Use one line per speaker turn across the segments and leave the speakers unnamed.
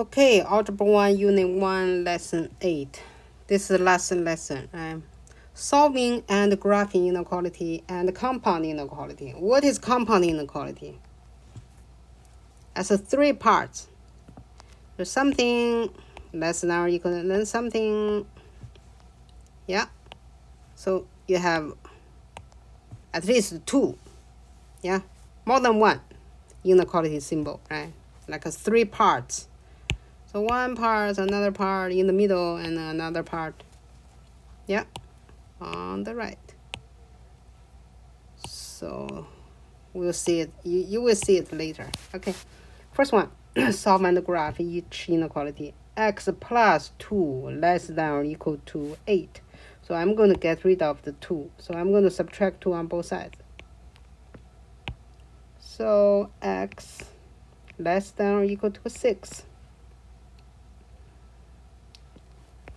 Okay, Algebra 1, Unit 1, Lesson 8. This is the last lesson. Solving and graphing inequality and compound inequality. What is compound inequality? As a three parts. There's something less than or equal to then something. Yeah. So you have at least two. Yeah. More than one inequality symbol, right? Like a three parts. So one part, another part in the middle, and another part. Yeah. On the right. So we'll see it. You will see it later. Okay. First one, solve and graph each inequality. X plus 2 less than or equal to 8. So I'm going to get rid of the 2. So I'm going to subtract 2 on both sides. So x less than or equal to 6.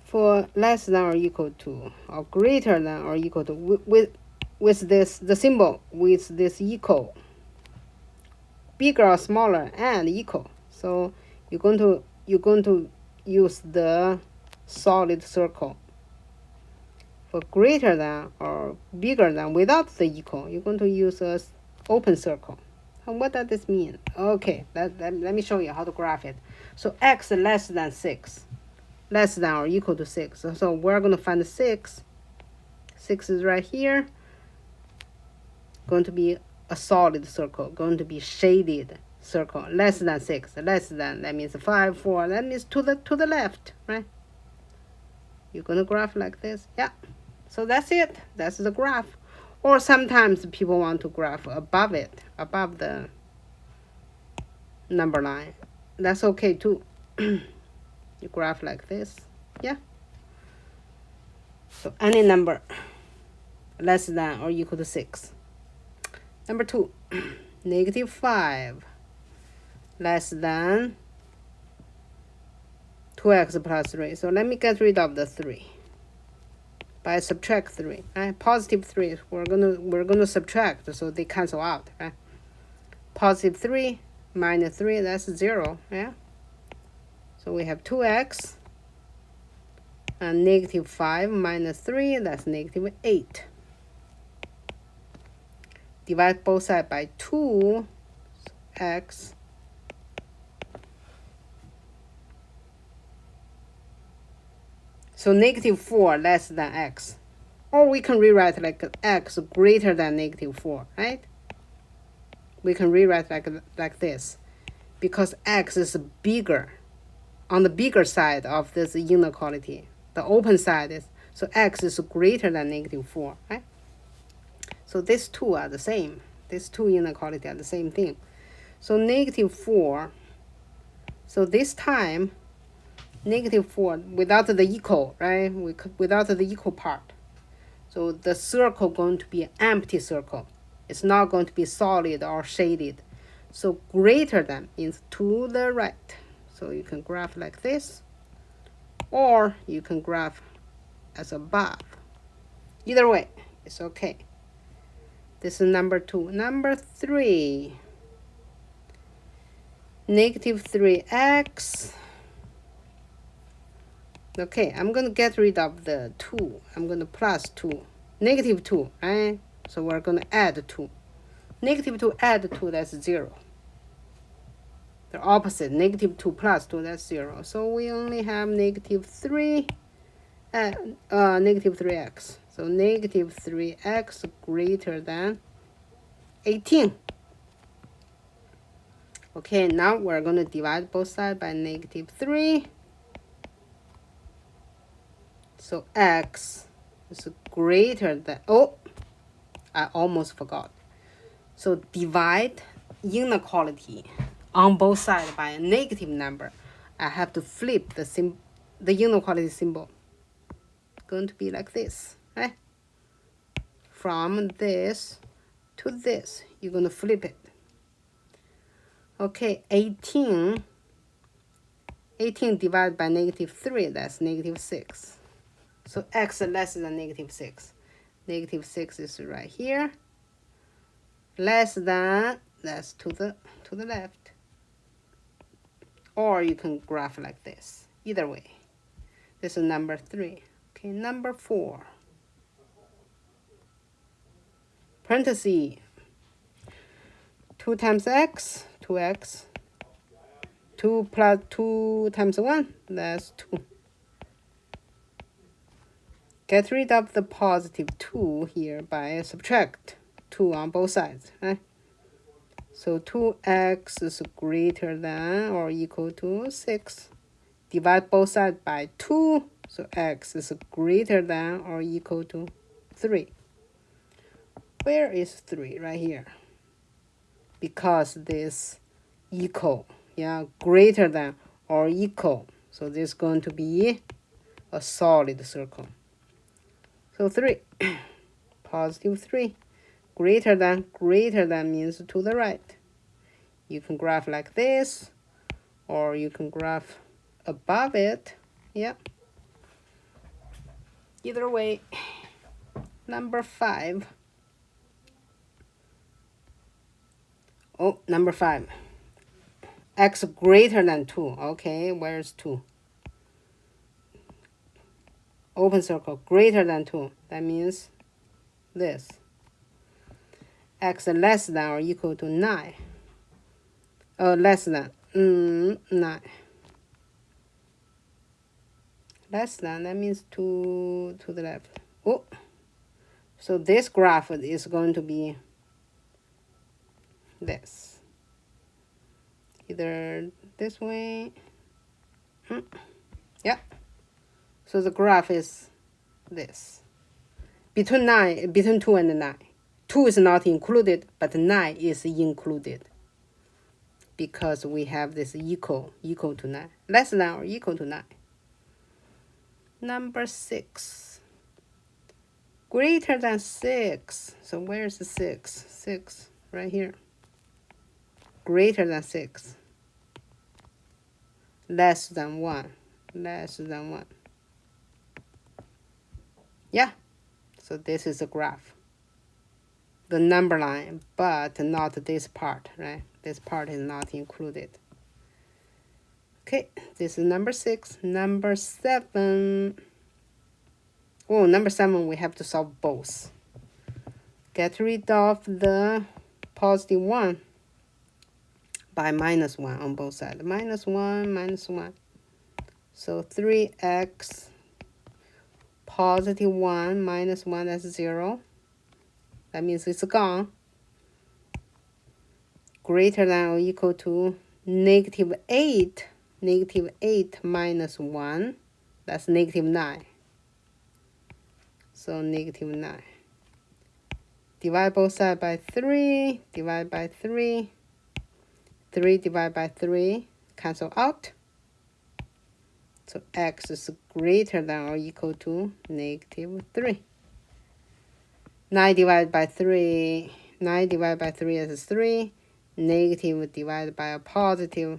For less than or equal to or greater than or equal to with this the symbol with this equal, bigger or smaller and equal. So you're going to use the solid circle. For greater than or bigger than without the equal, you're going to use a open circle. And what does this mean? Okay, let me show you how to graph it. So x less than 6, less than or equal to 6. So we're going to find 6. 6 is right here. Going to be a solid circle, going to be shaded circle. Less than 6, less than, that means 5, 4, that means to the left, right? You're going to graph like this. Yeah. So that's it. That's the graph. Or sometimes people want to graph above it, above the number line. That's okay too. You graph like this. Yeah. So any number less than or equal to 6. Number 2, negative 5 less than 2x plus 3. So let me get rid of the 3 by subtract 3. Right? Positive 3, we're gonna subtract, so they cancel out. Right? Positive 3 minus 3, that's 0. Yeah. So we have 2x and negative 5 minus 3, that's negative 8. Divide both sides by 2, so x so negative 4 less than x. Or we can rewrite like x greater than negative 4, right? We can rewrite like this. Because x is bigger, on the bigger side of this inequality. The open side is, so x is greater than negative 4, right? So these two are the same. These two inequality are the same thing. So negative 4, so this time, negative 4 without the equal, right? Without the equal part. So the circle going to be an empty circle. It's not going to be solid or shaded. So greater than means to the right. So you can graph like this, or you can graph as above. Either way, it's okay. This is number 2. Number 3, negative 3x. Okay, I'm going to get rid of the 2. I'm going to plus 2. Negative 2, right? So we're going to add 2. Negative 2 add 2, that's 0. The opposite, negative 2 plus 2, that's 0. So we only have negative 3, negative 3x. So negative 3x greater than 18. Okay, now we're going to divide both sides by negative 3. So x is greater than, oh, I almost forgot. So divide inequality on both sides by a negative number. I have to flip the inequality symbol. Going to be like this, right? From this to this, you're going to flip it. Okay, 18 divided by negative 3, that's negative 6. So x less than negative 6. Negative 6 is right here. Less than, that's to the left. or you can graph like this. Either way. This is number 3. Okay, number 4. Parenthesis. 2 times x, 2x. 2 plus 2 times 1, that's 2. Get rid of the positive 2 here by subtract 2 on both sides, right? So 2x is greater than or equal to 6. Divide both sides by 2, so x is greater than or equal to 3. Where is 3? Right here. Because this equal, yeah, greater than or equal. So this is going to be a solid circle. So 3, positive 3, greater than means to the right. You can graph like this, or you can graph above it. Yeah. Either way. Number 5. Oh, number 5. X greater than 2. Okay, where's 2? Open circle, greater than 2. That means this. X less than or equal to 9. Oh, less than 9. Less than, that means to the left. Oh, so this graph is going to be this. Either this way. Yeah. So the graph is this. Between 2 and 9. 2 is not included, but 9 is included. Because we have this equal to 9. Less than or equal to 9. Number 6. Greater than 6. So where's the 6? 6, right here. Greater than 6. Less than 1. Less than 1. Yeah. So this is a graph. The number line, but not this part, right? This part is not included. Okay, this is number 6. Number 7. Oh, number 7, we have to solve both. Get rid of the positive 1 by minus 1 on both sides. Minus 1, minus 1. So 3x positive 1 minus 1, that's 0. That means it's gone. Greater than or equal to negative 8. Negative 8 minus 1, that's negative 9. So negative 9. Divide both sides by 3. Divide by 3. 3 divided by 3. Cancel out. So x is greater than or equal to negative 3. 9 divided by 3. 9 divided by 3 is 3. Negative divided by a positive.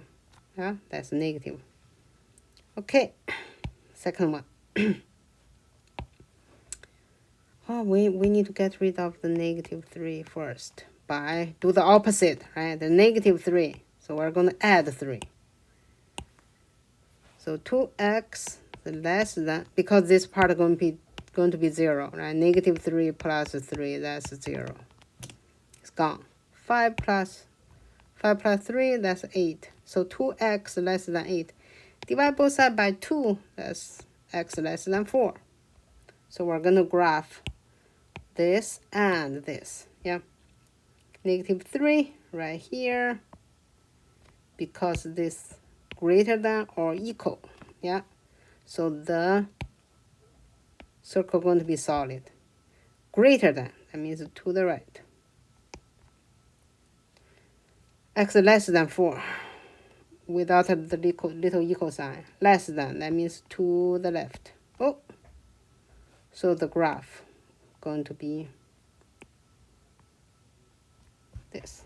Yeah, that's negative. Okay. Second one. Oh, we need to get rid of the negative 3 first. By do the opposite, right? The negative 3. So we're going to add 3. So 2x less than, because this part is going to be 0, right? Negative 3 plus 3, that's 0. It's gone. 5 plus 3, that's 8. So 2x less than 8. Divide both sides by 2, that's x less than 4. So we're going to graph this and this, yeah. Negative 3 right here, because this greater than or equal, yeah. So the circle going to be solid. Greater than, that means to the right. X less than 4, without the little equal sign. Less than, that means to the left. Oh, so the graph going to be this.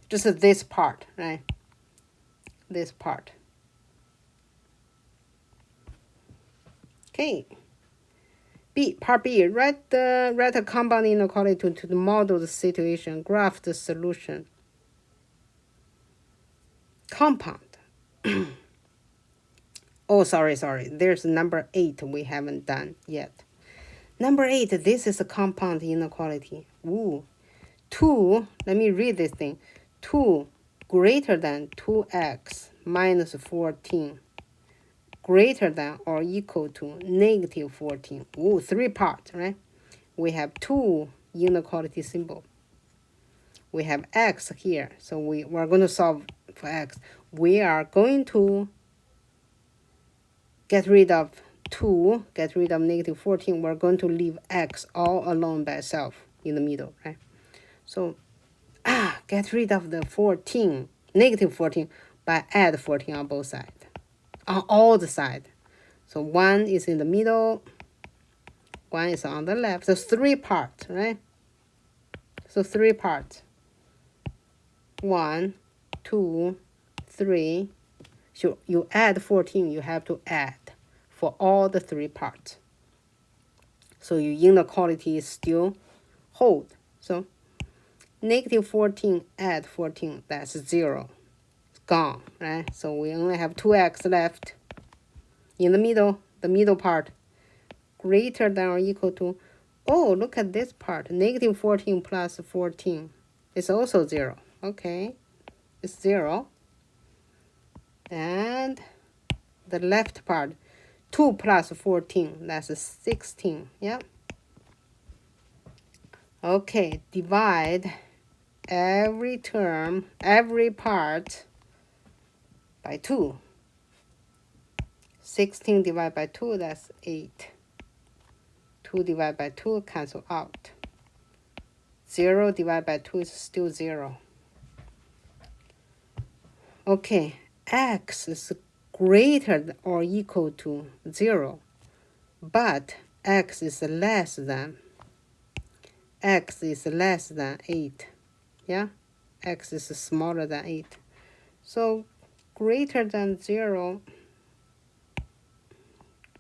Just this part, right? This part. Okay. B, part B, write a compound inequality to model the situation, graph the solution. Compound. Oh, sorry. There's number 8 we haven't done yet. Number 8, this is a compound inequality. Ooh. 2, let me read this thing. 2 greater than 2x minus 14 greater than or equal to negative 14. Ooh, 3 parts, right? We have 2 inequality symbol. We have x here, so we're going to solve for x. We are going to get rid of 2, get rid of negative 14. We're going to leave x all alone by itself in the middle, right? So, get rid of the 14, negative 14, by add 14 on both sides, on all the sides. So 1 is in the middle, 1 is on the left. So 3 parts, right? So 3 parts. 1, 2, 3. So you add 14, you have to add for all the 3 parts. So your inequality still hold. So negative 14 add 14, that's 0. It's gone, right? So we only have 2x left. In the middle part, greater than or equal to, oh, look at this part, negative 14 plus 14 is also 0. Okay, it's 0. And the left part, 2 plus 14, that's 16, yeah? Okay, divide every term, every part by 2. 16 divided by 2, that's 8. 2 divided by 2 cancel out. 0 divided by 2 is still 0. Okay, x is greater or equal to 0, but x is less than 8. Yeah, x is smaller than 8. So greater than 0,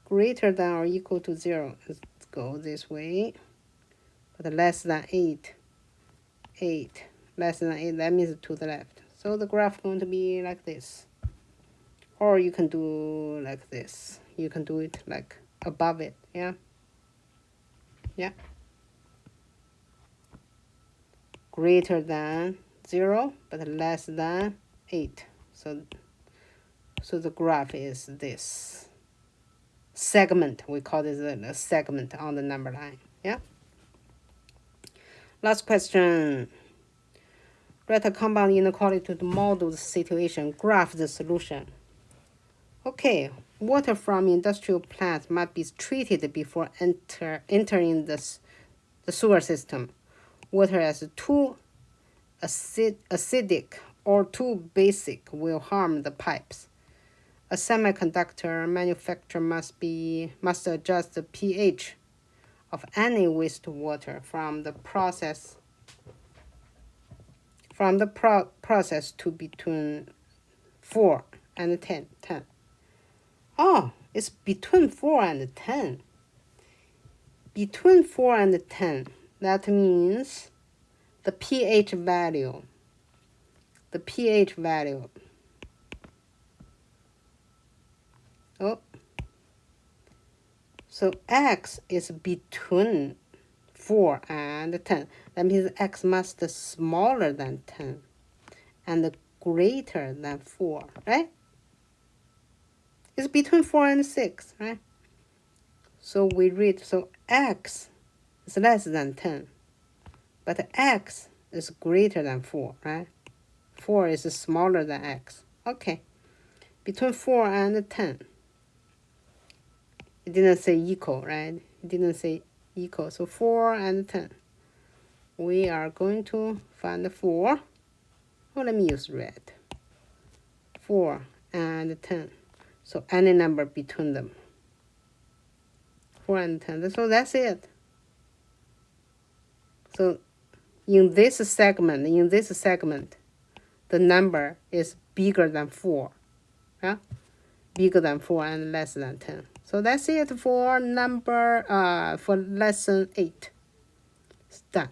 greater than or equal to 0. Let's go this way. But less than 8, less than 8, that means to the left. So the graph is going to be like this. Or you can do like this. You can do it like above it, yeah? Yeah. Greater than 0, but less than 8. So the graph is this segment. We call this a segment on the number line, yeah? Last question. Write a compound inequality to model the situation, graph the solution. Okay, water from industrial plants must be treated before entering the sewer system. Water as too acidic or too basic will harm the pipes. A semiconductor manufacturer must adjust the pH of any wastewater from the process to between 4 and 10. Oh, it's between 4 and 10. Between 4 and 10, that means the pH value. Oh, so x is between 4 and 10. That means x must be smaller than 10 and greater than 4, right? It's between 4 and 6, right? So we read, so x is less than 10, but x is greater than 4, right? 4 is smaller than x. Okay, between 4 and 10. It didn't say equal, right? It didn't say equal. So 4 and 10. We are going to find 4. Oh, let me use red. 4 and 10. So any number between them. 4 and 10. So that's it. So in this segment, the number is bigger than 4. Yeah? Bigger than 4 and less than 10. So that's it for for lesson 8. It's done.